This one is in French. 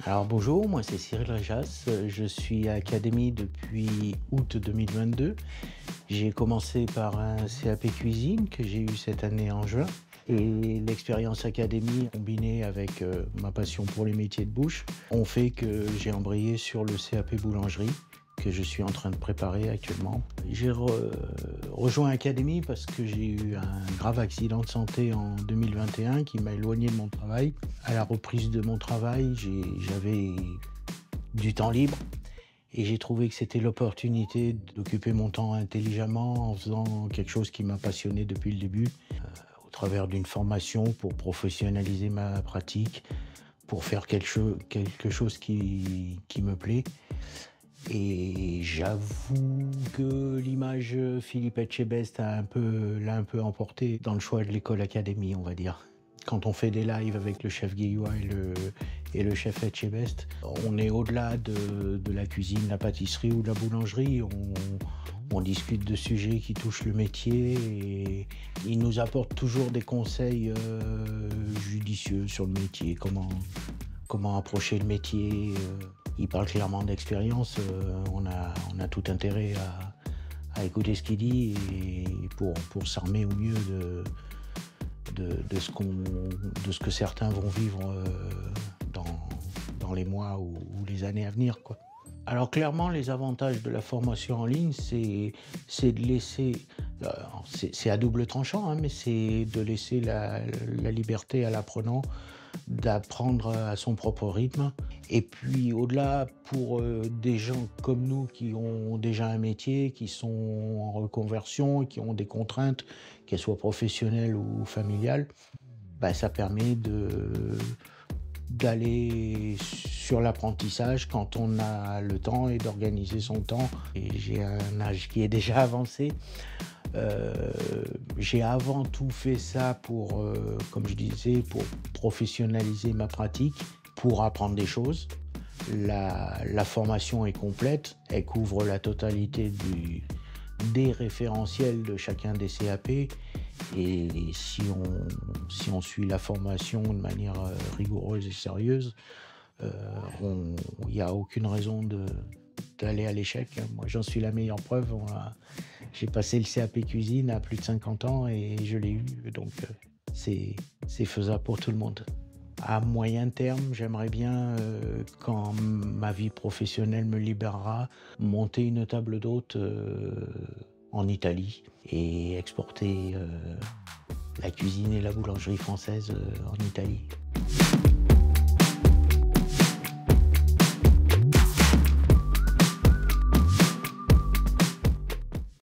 Alors bonjour, moi c'est Cyril Réjas, je suis à Académie depuis août 2022. J'ai commencé par un CAP cuisine que j'ai eu cette année en juin et l'expérience Académie combinée avec ma passion pour les métiers de bouche ont fait que j'ai embrayé sur le CAP boulangerie que je suis en train de préparer actuellement. J'ai rejoint Académie parce que j'ai eu un grave accident de santé en 2021 qui m'a éloigné de mon travail. À la reprise de mon travail, j'avais du temps libre et j'ai trouvé que c'était l'opportunité d'occuper mon temps intelligemment en faisant quelque chose qui m'a passionné depuis le début, au travers d'une formation pour professionnaliser ma pratique, pour faire quelque chose qui me plaît. Et j'avoue que l'image Philippe Etchebest l'a un peu emporté dans le choix de l'école Académie, on va dire. Quand on fait des lives avec le chef Guillois et le chef Etchebest, on est au-delà de la cuisine, la pâtisserie ou de la boulangerie. On discute de sujets qui touchent le métier et ils nous apportent toujours des conseils judicieux sur le métier, comment approcher le métier. Il parle clairement d'expérience, on a tout intérêt à écouter ce qu'il dit et pour s'armer au mieux de ce que certains vont vivre dans les mois ou les années à venir, quoi. Alors clairement, les avantages de la formation en ligne, c'est de laisser, c'est à double tranchant, hein, mais c'est de laisser la liberté à l'apprenant d'apprendre à son propre rythme. Et puis au-delà, pour des gens comme nous qui ont déjà un métier, qui sont en reconversion, qui ont des contraintes, qu'elles soient professionnelles ou familiales, bah, ça permet d'aller sur l'apprentissage quand on a le temps et d'organiser son temps. Et j'ai un âge qui est déjà avancé. J'ai avant tout fait ça pour, comme je disais, pour professionnaliser ma pratique, pour apprendre des choses. La formation est complète, elle couvre la totalité des référentiels de chacun des CAP. Et si on suit la formation de manière rigoureuse et sérieuse, il n'y a aucune raison d'aller à l'échec. Moi, j'en suis la meilleure preuve. J'ai passé le CAP cuisine à plus de 50 ans et je l'ai eu. Donc, c'est faisable pour tout le monde. À moyen terme, j'aimerais bien, quand ma vie professionnelle me libérera, monter une table d'hôte en Italie et exporter la cuisine et la boulangerie française en Italie.